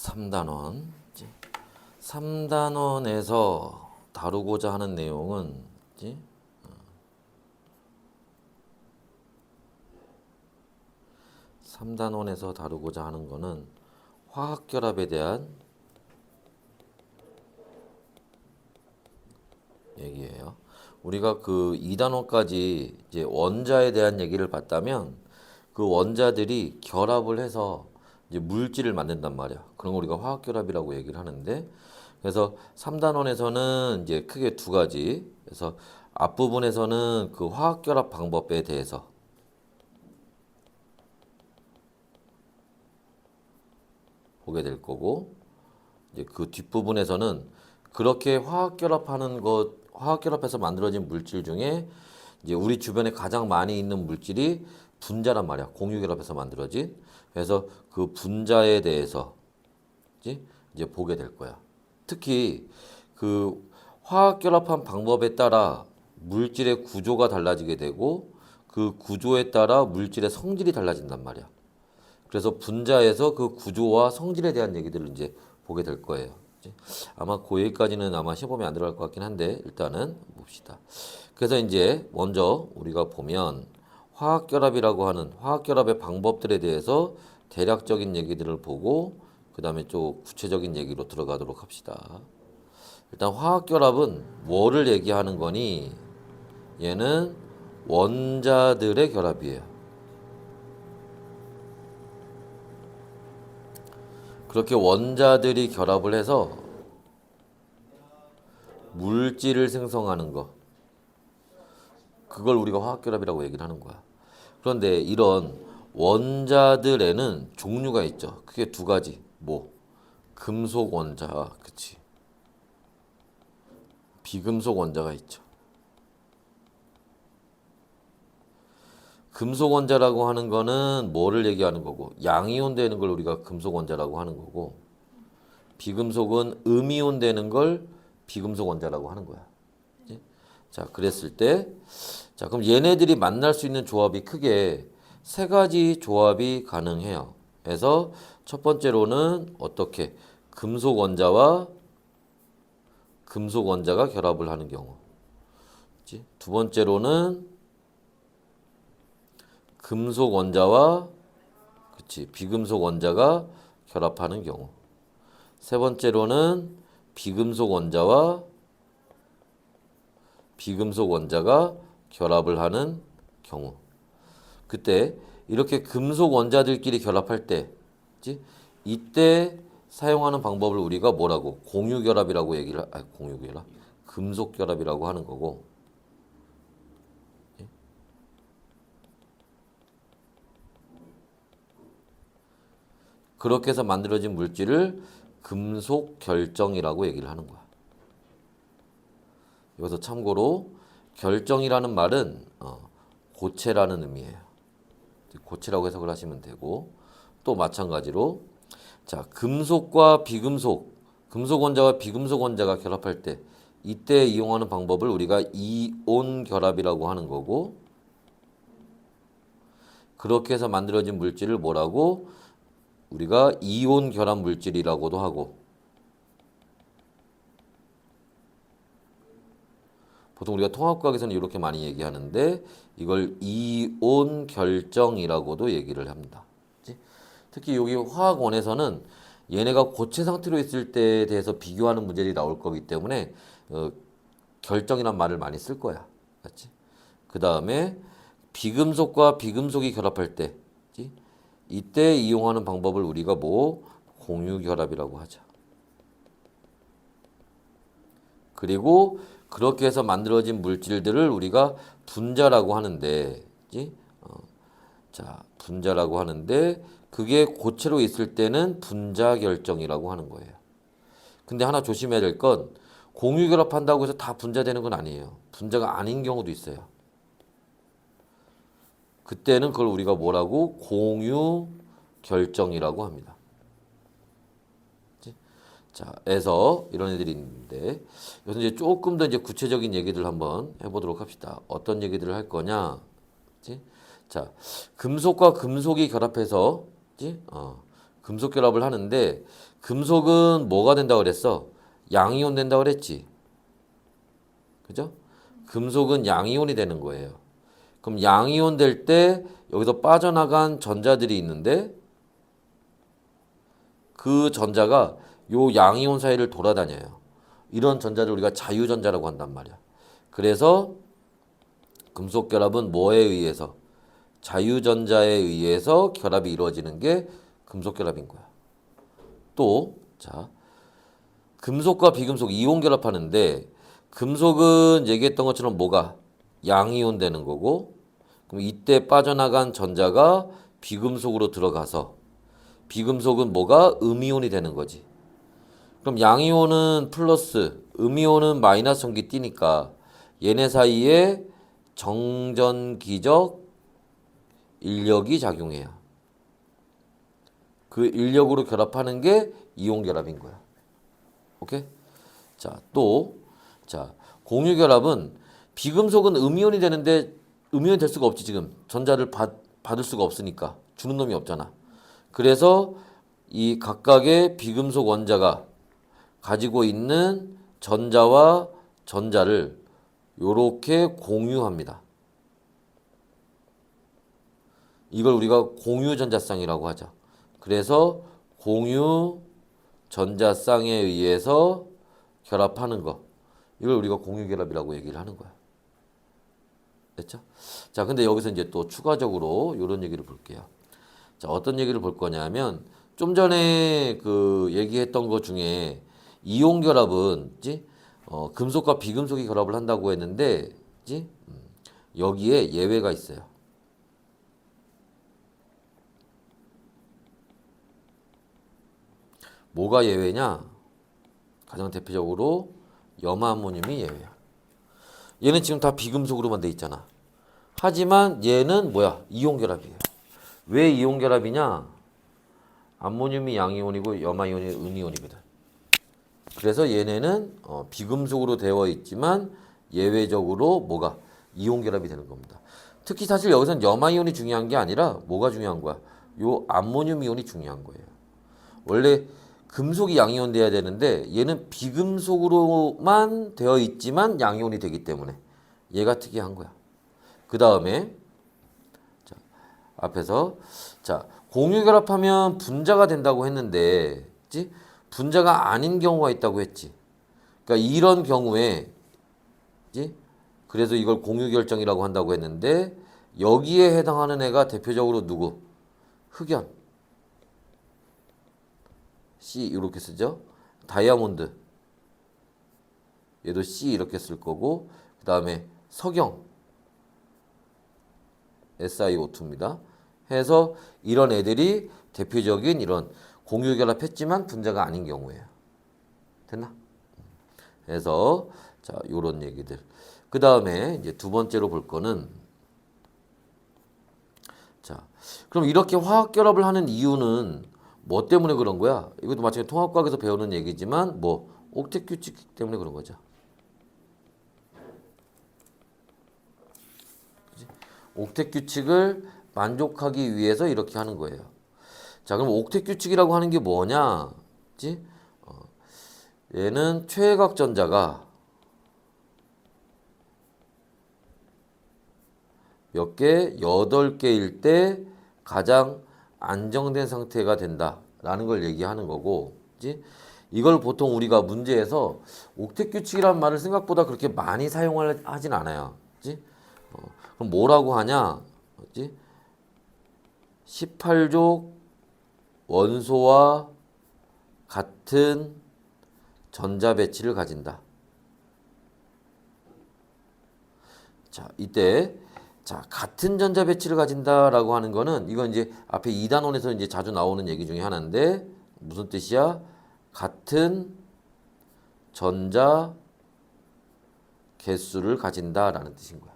3단원. 3단원에서 다루고자 하는 내용은 3단원에서 다루고자 하는 거는 화학결합에 대한 얘기예요. 우리가 그 2단원까지 이제 원자에 대한 얘기를 봤다면 그 원자들이 결합을 해서 이제 물질을 만든단 말이야. 그런 거 우리가 화학결합이라고 얘기를 하는데, 그래서 3단원에서는 이제 크게 두 가지. 그래서 앞부분에서는 그 화학결합 방법에 대해서 보게 될 거고, 이제 그 뒷부분에서는 그렇게 화학결합하는 것, 화학결합해서 만들어진 물질 중에 이제 우리 주변에 가장 많이 있는 물질이 분자란 말이야. 공유결합해서 만들어진. 그래서 그 분자에 대해서 이제 보게 될 거야. 특히 그 화학결합한 방법에 따라 물질의 구조가 달라지게 되고 그 구조에 따라 물질의 성질이 달라진단 말이야. 그래서 분자에서 그 구조와 성질에 대한 얘기들을 이제 보게 될 거예요. 아마 그 얘기까지는 아마 시험에 안 들어갈 것 같긴 한데 일단은 봅시다. 그래서 이제 먼저 우리가 보면 화학결합이라고 하는 화학결합의 방법들에 대해서 대략적인 얘기들을 보고 그 다음에 좀 구체적인 얘기로 들어가도록 합시다. 일단 화학결합은 뭐를 얘기하는 거니? 얘는 원자들의 결합이에요. 그렇게 원자들이 결합을 해서 물질을 생성하는 거. 그걸 우리가 화학결합이라고 얘기를 하는 거야. 그런데 이런 원자들에는 종류가 있죠. 크게 두 가지. 뭐? 금속 원자, 그치? 비금속 원자가 있죠. 금속 원자라고 하는 거는 뭐를 얘기하는 거고, 양이온 되는 걸 우리가 금속 원자라고 하는 거고, 비금속은 음이온 되는 걸 비금속 원자라고 하는 거야. 자, 그랬을 때, 자, 그럼 얘네들이 만날 수 있는 조합이 크게 세 가지 조합이 가능해요. 그래서 첫 번째로는 어떻게 금속 원자와 금속 원자가 결합을 하는 경우. 두 번째로는 금속 원자와 그치, 비금속 원자가 결합하는 경우. 세 번째로는 비금속 원자와 비금속 원자가 결합을 하는 경우. 그때 이렇게 금속 원자들끼리 결합할 때, 그치? 이때 사용하는 방법을 우리가 뭐라고? 공유결합이라고 얘기를, 공유결합? 금속결합이라고 하는 거고. 그렇게 해서 만들어진 물질을 금속 결정이라고 얘기를 하는 거야. 여기서 참고로 결정이라는 말은 고체라는 의미예요. 고체라고 해석을 하시면 되고 또 마찬가지로 자 금속과 비금속, 금속 원자와 비금속 원자가 결합할 때 이때 이용하는 방법을 우리가 이온 결합이라고 하는 거고 그렇게 해서 만들어진 물질을 뭐라고? 우리가 이온 결합 물질이라고도 하고 보통 우리가 통합과학에서는 이렇게 많이 얘기하는데 이걸 이온 결정이라고도 얘기를 합니다. 특히 여기 화학원에서는 얘네가 고체 상태로 있을 때에 대해서 비교하는 문제들이 나올 거기 때문에 결정이란 말을 많이 쓸 거야. 맞지? 그 다음에 비금속과 비금속이 결합할 때 이때 이용하는 방법을 우리가 뭐 공유결합이라고 하죠. 그리고 그렇게 해서 만들어진 물질들을 우리가 분자라고 하는데, 자 분자라고 하는데 그게 고체로 있을 때는 분자 결정이라고 하는 거예요. 근데 하나 조심해야 될 건 공유결합한다고 해서 다 분자되는 건 아니에요. 분자가 아닌 경우도 있어요. 그때는 그걸 우리가 뭐라고? 공유 결정이라고 합니다. 자, 에서 이런 애들이 있는데 여기서 이제 조금 더 이제 구체적인 얘기들 한번 해보도록 합시다. 어떤 얘기들을 할 거냐? 자, 금속과 금속이 결합해서, 금속 결합을 하는데 금속은 뭐가 된다고 그랬어? 양이온 된다고 그랬지. 그죠? 금속은 양이온이 되는 거예요. 그럼 양이온 될 때 여기서 빠져나간 전자들이 있는데 그 전자가 요 양이온 사이를 돌아다녀요. 이런 전자를 우리가 자유전자라고 한단 말이야. 그래서 금속 결합은 뭐에 의해서? 자유전자에 의해서 결합이 이루어지는 게 금속 결합인 거야. 또, 자, 금속과 비금속 이온 결합하는데 금속은 얘기했던 것처럼 뭐가? 양이온 되는 거고 그럼 이때 빠져나간 전자가 비금속으로 들어가서 비금속은 뭐가? 음이온이 되는 거지. 그럼 양이온은 플러스, 음이온은 마이너스 전기 띄니까 얘네 사이에 정전기적 인력이 작용해요. 그 인력으로 결합하는 게 이온 결합인 거야. 오케이? 자, 또, 자, 공유 결합은 비금속은 음이온이 되는데 음이온이 될 수가 없지, 지금. 전자를 받을 수가 없으니까. 주는 놈이 없잖아. 그래서 이 각각의 비금속 원자가 가지고 있는 전자와 전자를 요렇게 공유합니다. 이걸 우리가 공유 전자쌍이라고 하죠. 그래서 공유 전자쌍에 의해서 결합하는 거. 이걸 우리가 공유 결합이라고 얘기를 하는 거야. 됐죠? 자, 근데 여기서 이제 또 추가적으로 이런 얘기를 볼게요. 자, 어떤 얘기를 볼 거냐면 좀 전에 그 얘기했던 것 중에 이온 결합은 금속과 비금속이 결합을 한다고 했는데 여기에 예외가 있어요. 뭐가 예외냐? 가장 대표적으로 염화암모늄이 예외야. 얘는 지금 다 비금속으로만 돼 있잖아. 하지만 얘는 뭐야? 이온 결합이에요. 왜 이온 결합이냐? 암모늄이 양이온이고 염화이온이 음이온이거든. 그래서 얘네는 비금속으로 되어 있지만 예외적으로 뭐가? 이온 결합이 되는 겁니다. 특히 사실 여기서는 염화이온이 중요한 게 아니라 뭐가 중요한 거야? 요 암모늄 이온이 중요한 거예요. 원래 금속이 양이온 돼야 되는데 얘는 비금속으로만 되어 있지만 양이온이 되기 때문에 얘가 특이한 거야. 그 다음에 앞에서 공유 결합하면 분자가 된다고 했는데 분자가 아닌 경우가 있다고 했지. 그러니까 이런 경우에 그래서 이걸 공유 결정이라고 한다고 했는데 여기에 해당하는 애가 대표적으로 누구? 흑연. C 이렇게 쓰죠. 다이아몬드. 얘도 C 이렇게 쓸 거고 그 다음에 석영. SiO2입니다. 해서 이런 애들이 대표적인 이런 공유 결합했지만 분자가 아닌 경우예요. 됐나? 해서 요런 얘기들. 그 다음에 이제 두 번째로 볼 거는 그럼 이렇게 화학 결합을 하는 이유는 뭐 때문에 그런 거야? 이것도 마찬가지로 통합과학에서 배우는 얘기지만 옥텟 규칙 때문에 그런 거죠. 옥텟 규칙을 만족하기 위해서 이렇게 하는 거예요. 자, 그럼 옥텟 규칙이라고 하는 게 뭐냐? 얘는 최외곽 전자가 몇 개? 8개일 때 가장 안정된 상태가 된다라는 걸 얘기하는 거고, 이걸 보통 우리가 문제에서 옥텟 규칙이라는 말을 생각보다 그렇게 많이 사용하진 않아요. 그럼 뭐라고 하냐? 18족 원소와 같은 전자 배치를 가진다. 자, 이때 같은 전자 배치를 가진다라고 하는 거는 이건 이제 앞에 2단원에서 이제 자주 나오는 얘기 중에 하나인데 무슨 뜻이야? 같은 전자 개수를 가진다라는 뜻인 거야.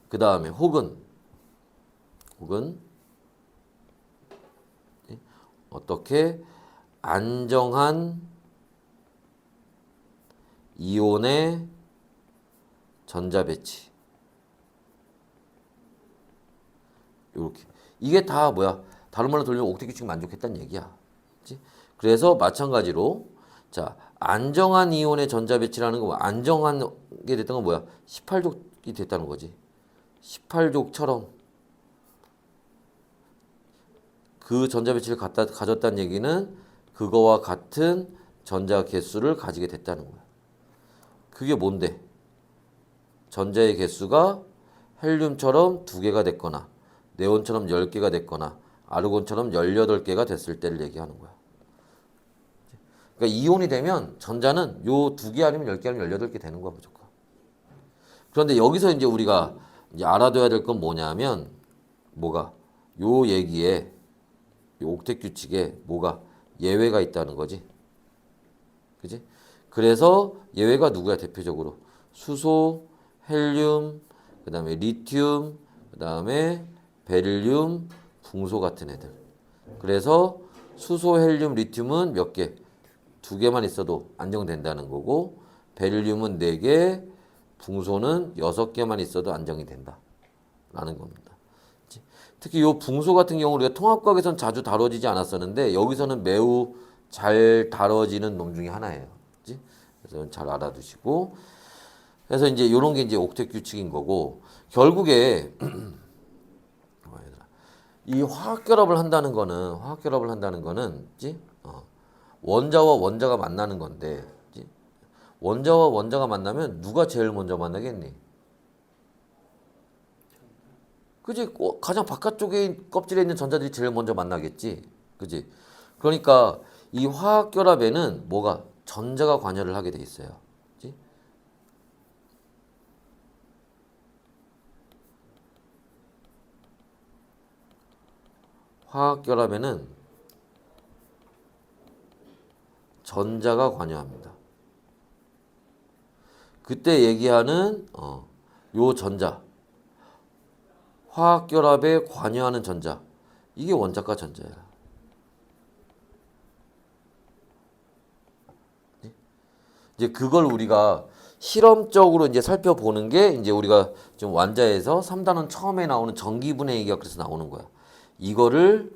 그 다음에 혹은 어떻게 안정한 이온의 전자 배치. 이렇게 이게 다 뭐야? 다른 말로 돌리면 옥텟 규칙 만족했다는 얘기야. 그치? 그래서 마찬가지로 자 안정한 이온의 전자 배치라는 거 안정한 게 됐던 건 뭐야? 18족이 됐다는 거지. 18족처럼 그 전자 배치를 가졌다는 얘기는 그거와 같은 전자 개수를 가지게 됐다는 거야. 그게 뭔데? 전자의 개수가 헬륨처럼 2개가 됐거나 네온처럼 10개가 됐거나 아르곤처럼 18개가 됐을 때를 얘기하는 거야. 그러니까 이온이 되면 전자는 요 2개 아니면 10개 아니면 18개 되는 거야, 무조건. 그런데 여기서 이제 우리가 이제 알아둬야 될 건 뭐냐면 뭐가 요 얘기에 요 옥텟 규칙에 뭐가 예외가 있다는 거지. 그지? 그래서 예외가 누구야, 대표적으로? 수소, 헬륨, 그다음에 리튬, 그다음에 베릴륨, 붕소 같은 애들. 그래서 수소, 헬륨, 리튬은 몇 개? 2개만 있어도 안정된다는 거고 베릴륨은 4개, 붕소는 6개만 있어도 안정이 된다라는 겁니다. 특히 이 붕소 같은 경우 우리가 통합과학에서는 자주 다뤄지지 않았었는데 여기서는 매우 잘 다뤄지는 놈 중에 하나예요. 그치? 그래서 잘 알아두시고 그래서 이제 이런 게 이제 옥텟 규칙인 거고 결국에 이 화학 결합을 한다는 거는 그치? 원자와 원자가 만나는 건데 그치? 원자와 원자가 만나면 누가 제일 먼저 만나겠니? 그지? 가장 바깥쪽에 껍질에 있는 전자들이 제일 먼저 만나겠지. 그지? 그러니까 이 화학 결합에는 뭐가 전자가 관여를 하게 돼 있어요. 그지? 화학 결합에는 전자가 관여합니다. 그때 얘기하는 요 전자 화학 결합에 관여하는 전자 이게 원자과 전자야. 이제 그걸 우리가 실험적으로 이제 살펴보는 게 이제 우리가 좀 완자에서 3단원 처음에 나오는 전기분해 얘기가 그래서 나오는 거야. 이거를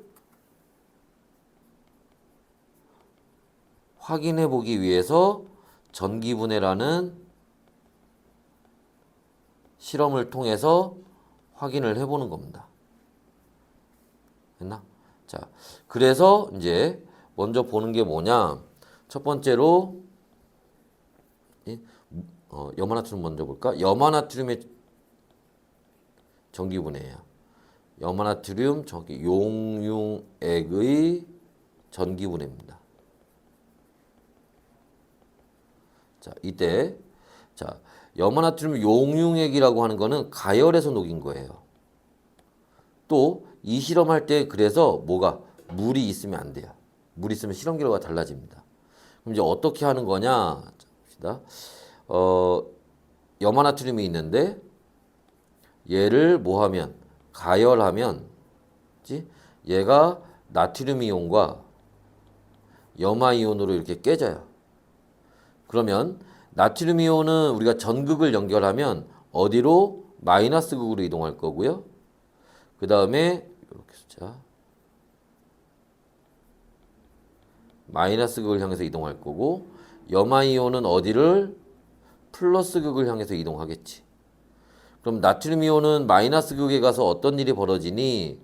확인해 보기 위해서 전기분해라는 실험을 통해서 확인을 해보는 겁니다. 됐나? 자, 그래서 이제 먼저 보는 게 뭐냐? 첫 번째로 염화나트륨 먼저 볼까? 염화나트륨의 전기분해예요. 염화나트륨 용융액의 전기분해입니다. 자, 이때 자 염화나트륨 용융액이라고 하는 거는 가열해서 녹인 거예요. 또 이 실험할 때 그래서 뭐가 물이 있으면 안 돼요. 물이 있으면 실험 결과가 달라집니다. 그럼 이제 어떻게 하는 거냐? 자, 봅시다. 염화나트륨이 있는데 얘를 뭐 하면 가열하면 얘가 나트륨 이온과 염화 이온으로 이렇게 깨져요. 그러면 나트륨 이온은 우리가 전극을 연결하면 어디로? 마이너스 극으로 이동할 거고요. 그 다음에 이렇게 숫자 마이너스 극을 향해서 이동할 거고 염화 이온은 어디를? 플러스 극을 향해서 이동하겠지. 그럼 나트륨 이온은 마이너스 극에 가서 어떤 일이 벌어지니?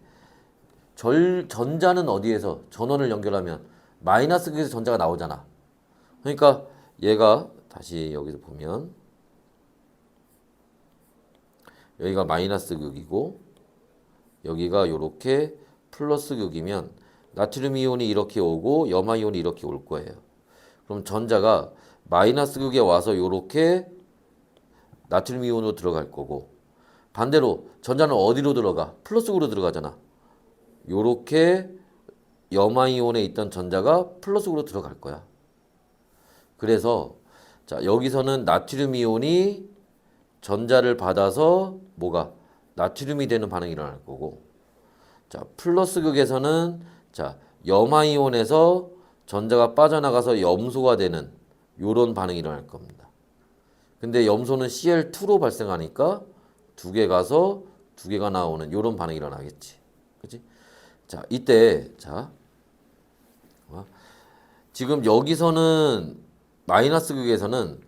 전자는 어디에서? 전원을 연결하면 마이너스 극에서 전자가 나오잖아. 그러니까 얘가 다시 여기서 보면 여기가 마이너스 극이고 여기가 요렇게 플러스 극이면 나트륨 이온이 이렇게 오고 염화 이온이 이렇게 올 거예요. 그럼 전자가 마이너스 극에 와서 요렇게 나트륨 이온으로 들어갈 거고 반대로 전자는 어디로 들어가? 플러스 극으로 들어가잖아. 요렇게 염화 이온에 있던 전자가 플러스 극으로 들어갈 거야. 그래서 자 여기서는 나트륨 이온이 전자를 받아서 뭐가? 나트륨이 되는 반응이 일어날 거고 자 플러스 극에서는 자 염화 이온에서 전자가 빠져나가서 염소가 되는 요런 반응이 일어날 겁니다. 근데 염소는 Cl2로 발생하니까 2개 가서 2개가 나오는 요런 반응이 일어나겠지. 그치? 자, 이때 자 지금 여기서는 마이너스 극에서는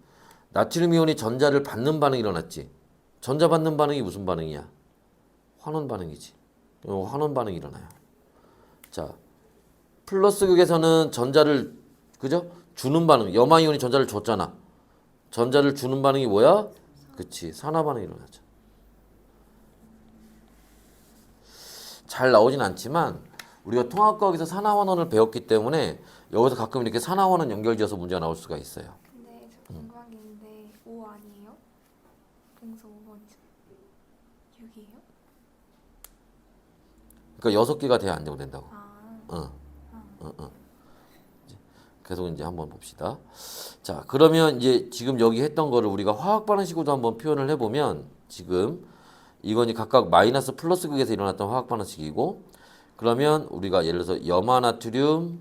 나트륨 이온이 전자를 받는 반응이 일어났지. 전자 받는 반응이 무슨 반응이야? 환원 반응이지. 환원 반응이 일어나요. 자, 플러스 극에서는 전자를 그죠? 주는 반응. 염화 이온이 전자를 줬잖아. 전자를 주는 반응이 뭐야? 그치. 산화 반응이 일어나죠. 잘 나오진 않지만 우리가 통합과학에서 산화환원을 배웠기 때문에 여기서 가끔 이렇게 산화환원 연결지어서 문제가 나올 수가 있어요. 근데 저 궁금한 게 있는데 5 아니에요? 동서 5번이죠. 6이에요? 그러니까 6개가 돼야 안정된다고. 아, 계속 이제 한번 봅시다. 자, 그러면 이제 지금 여기 했던 거를 우리가 화학 반응식으로도 한번 표현을 해보면 지금 이건 각각 마이너스 플러스 극에서 일어났던 화학 반응식이고 그러면 우리가 예를 들어서 염화나트륨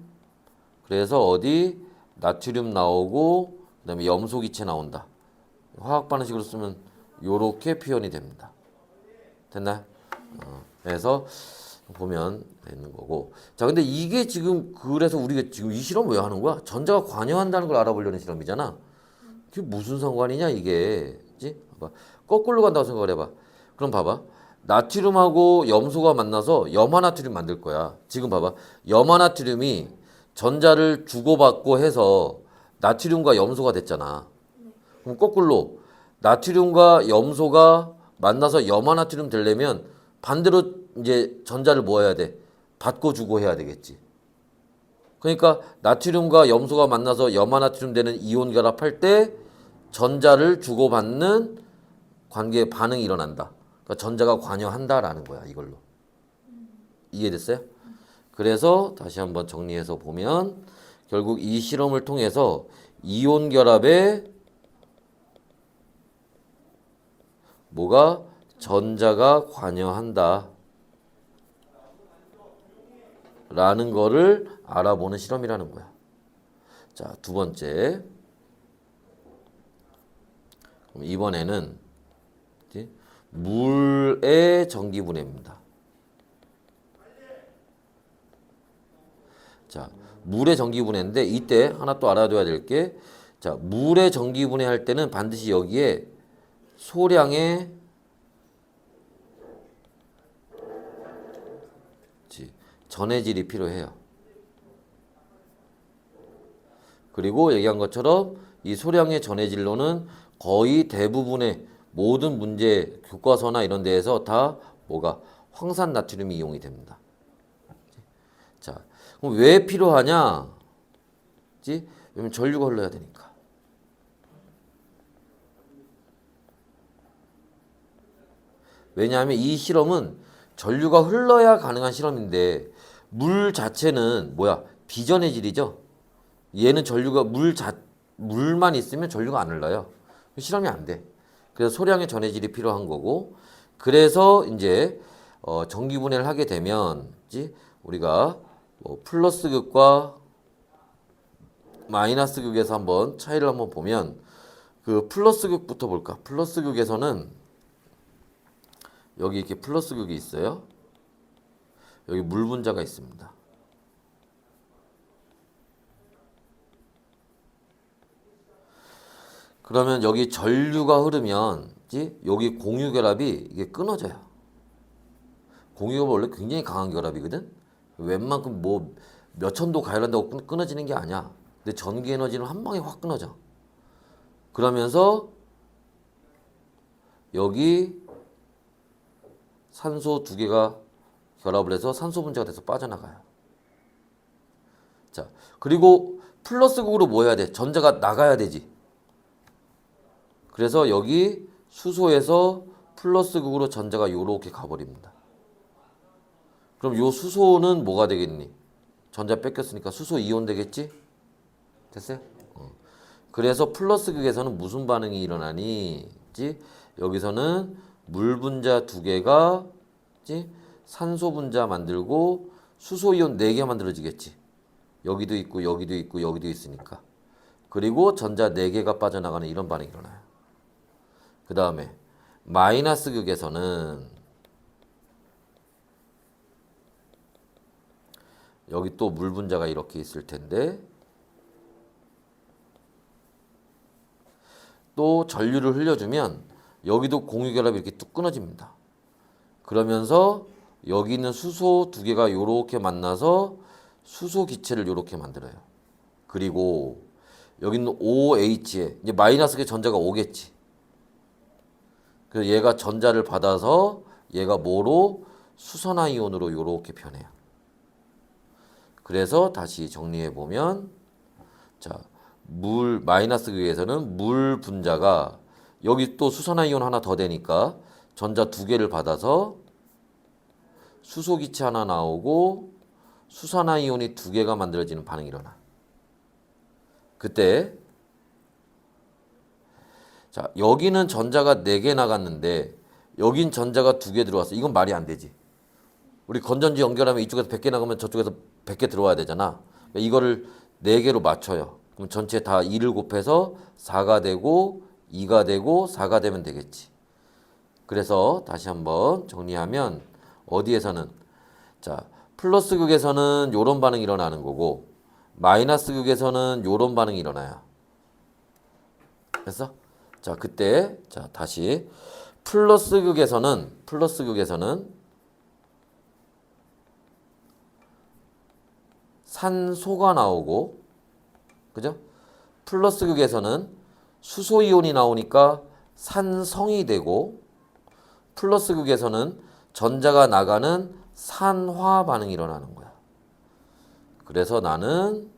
그래서 어디 나트륨 나오고 그다음에 염소 기체 나온다. 화학 반응식으로 쓰면 요렇게 표현이 됩니다. 됐나요? 그래서 보면 되는 거고. 자, 근데 이게 지금 그래서 우리가 지금 이 실험 왜 하는 거야? 전자가 관여한다는 걸 알아보려는 실험이잖아. 그게 무슨 상관이냐 이게. 그치? 봐봐. 거꾸로 간다고 생각을 해봐. 그럼 봐봐. 나트륨하고 염소가 만나서 염화나트륨 만들 거야. 지금 봐봐. 염화나트륨이 전자를 주고받고 해서 나트륨과 염소가 됐잖아. 그럼 거꾸로 나트륨과 염소가 만나서 염화나트륨 되려면 반대로 이제 전자를 뭐 해야 돼? 받고 주고 해야 되겠지. 그러니까 나트륨과 염소가 만나서 염화나트륨 되는 이온 결합할 때 전자를 주고받는 관계 반응이 일어난다. 그러니까 전자가 관여한다라는 거야, 이걸로. 이해됐어요? 그래서 다시 한번 정리해서 보면 결국 이 실험을 통해서 이온 결합에 뭐가 전자가 관여한다 라는 거를 알아보는 실험이라는 거야. 자, 두 번째. 그럼 이번에는 물의 전기분해입니다. 자, 물의 전기분해인데 이때 하나 또 알아둬야 될 게, 자, 물의 전기분해할 때는 반드시 여기에 소량의 전해질이 필요해요. 그리고 얘기한 것처럼 이 소량의 전해질로는 거의 대부분의 모든 문제 교과서나 이런 데에서 다 뭐가 황산 나트륨이 이용이 됩니다. 자, 그럼 왜 필요하냐? 왜냐면 전류가 흘러야 되니까. 왜냐하면 이 실험은 전류가 흘러야 가능한 실험인데 물 자체는 뭐야? 비전해질이죠. 얘는 전류가 물만 있으면 전류가 안 흘러요. 실험이 안 돼. 그래서 소량의 전해질이 필요한 거고, 그래서 이제 전기 분해를 하게 되면 우리가 뭐 플러스 극과 마이너스 극에서 한번 차이를 한번 보면 그 플러스 극부터 볼까? 플러스 극에서는 여기 이렇게 플러스 극이 있어요. 여기 물 분자가 있습니다. 그러면 여기 전류가 흐르면 여기 공유 결합이 이게 끊어져요. 공유 결합이 원래 굉장히 강한 결합이거든. 웬만큼 뭐 몇천 도 가열한다고 끊어지는 게 아니야. 근데 전기 에너지는 한 방에 확 끊어져. 그러면서 여기 산소 두 개가 결합을 해서 산소 분자가 돼서 빠져나가요. 자, 그리고 플러스 극으로 뭐 해야 돼? 전자가 나가야 되지. 그래서 여기 수소에서 플러스 극으로 전자가 요렇게 가버립니다. 그럼 요 수소는 뭐가 되겠니? 전자 뺏겼으니까 수소 이온 되겠지? 됐어요? 그래서 플러스 극에서는 무슨 반응이 일어나니? 여기서는 물 분자 두 개가 산소 분자 만들고 수소 이온 4개 만들어지겠지. 여기도 있고 여기도 있고 여기도 있으니까. 그리고 전자 4개가 빠져나가는 이런 반응이 일어나요. 그 다음에 마이너스 극에서는 여기 또 물 분자가 이렇게 있을 텐데 또 전류를 흘려주면 여기도 공유결합이 이렇게 뚝 끊어집니다. 그러면서 여기 있는 수소 두 개가 요렇게 만나서 수소 기체를 요렇게 만들어요. 그리고 여기 있는 OH에 이제 마이너스의 전자가 오겠지. 그래서 얘가 전자를 받아서 얘가 뭐로 수선화이온으로 요렇게 변해요. 그래서 다시 정리해 보면 자, 물 마이너스 극에서는 물 분자가 여기 또 수선화이온 하나 더 되니까 전자 두 개를 받아서 수소 기체 하나 나오고 수산화이온이 두 개가 만들어지는 반응이 일어나. 그때 자, 여기는 전자가 4개 나갔는데 여긴 전자가 2개 들어왔어. 이건 말이 안 되지. 우리 건전지 연결하면 이쪽에서 100개 나가면 저쪽에서 100개 들어와야 되잖아. 그러니까 이거를 4개로 맞춰요. 그럼 전체 다 2를 곱해서 4가 되고 2가 되고 4가 되면 되겠지. 그래서 다시 한번 정리하면 어디에서는 자, 플러스 극에서는 요런 반응이 일어나는 거고 마이너스 극에서는 요런 반응이 일어나요. 됐어? 자, 그때 자, 다시 플러스 극에서는 산소가 나오고 그죠? 플러스 극에서는 수소 이온이 나오니까 산성이 되고 플러스 극에서는 전자가 나가는 산화 반응이 일어나는 거야. 그래서 나는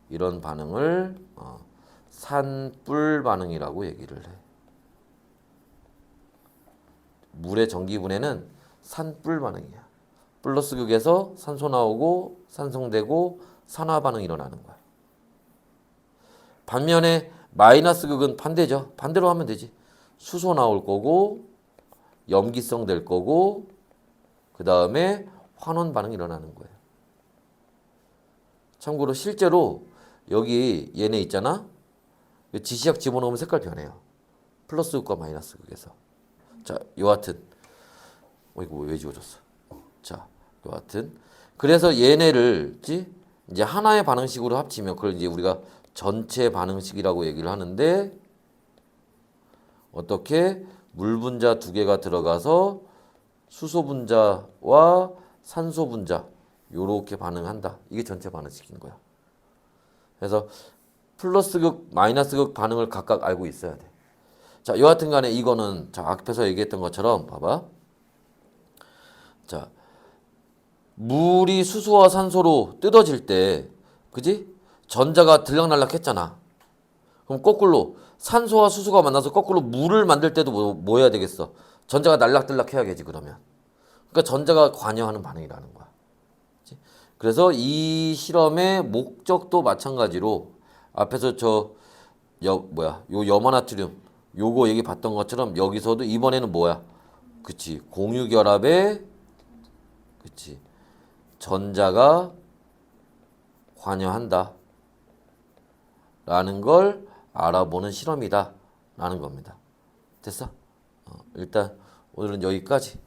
이런 반응을 산불 반응이라고 얘기를 해. 물의 전기분해는 산불 반응이야. 플러스 극에서 산소 나오고 산성되고 산화 반응이 일어나는 거야. 반면에 마이너스 극은 반대죠. 반대로 하면 되지. 수소 나올 거고 염기성 될 거고 그 다음에 환원 반응이 일어나는 거예요. 참고로 실제로 여기 얘네 있잖아. 지시약 집어넣으면 색깔 변해요. 플러스 극과 마이너스 극에서. 자, 여하튼 이거 왜 지워졌어? 자, 여하튼 그래서 얘네를 이제 하나의 반응식으로 합치면 그걸 이제 우리가 전체 반응식이라고 얘기를 하는데 어떻게 물 분자 2개가 들어가서 수소 분자와 산소 분자 요렇게 반응한다. 이게 전체 반응식인 거야. 그래서 플러스 극, 마이너스 극 반응을 각각 알고 있어야 돼. 자, 여하튼 간에 이거는 자, 앞에서 얘기했던 것처럼 봐봐. 자, 물이 수소와 산소로 뜯어질 때 그지? 전자가 들락날락 했잖아. 그럼 거꾸로 산소와 수소가 만나서 거꾸로 물을 만들 때도 뭐 해야 되겠어? 전자가 날락들락 해야겠지 그러면. 그러니까 전자가 관여하는 반응이라는 거야. 그치? 그래서 이 실험의 목적도 마찬가지로 앞에서 요 염화나트륨 요거 얘기 봤던 것처럼 여기서도 이번에는 뭐야? 그치, 공유결합에 그치, 전자가 관여한다 라는 걸 알아보는 실험이다 라는 겁니다. 됐어? 일단 오늘은 여기까지.